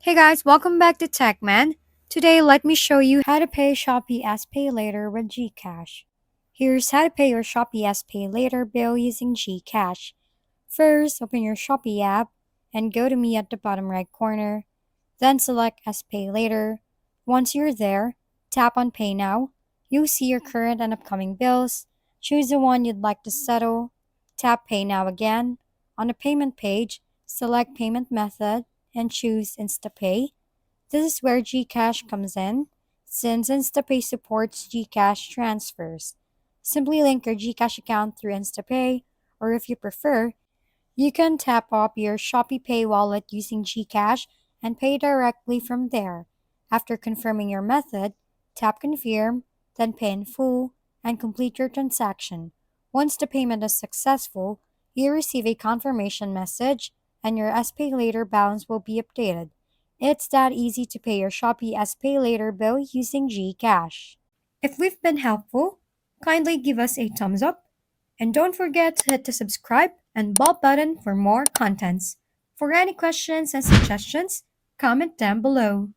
Hey guys, welcome back to TechMan. Today, let me show you how to pay Shopee SPayLater with GCash. Here's how to pay your Shopee SPayLater bill using GCash. First, open your Shopee app and go to Me at the bottom right corner. Then select SPayLater. Once you're there, tap on Pay Now. You'll see your current and upcoming bills. Choose the one you'd like to settle. Tap Pay Now again. On the payment page, select Payment Method and choose InstaPay. This is where GCash comes in, since InstaPay supports GCash transfers. Simply link your GCash account through InstaPay, or if you prefer, you can tap up your Shopee Pay wallet using GCash and pay directly from there. After confirming your method, tap Confirm, then pay in full, and complete your transaction. Once the payment is successful, you receive a confirmation message and your SPayLater balance will be updated. It's that easy to pay your Shopee SPayLater bill using GCash. If we've been helpful, kindly give us a thumbs up and don't forget to hit the subscribe and bell button for more contents. For any questions and suggestions, comment down below.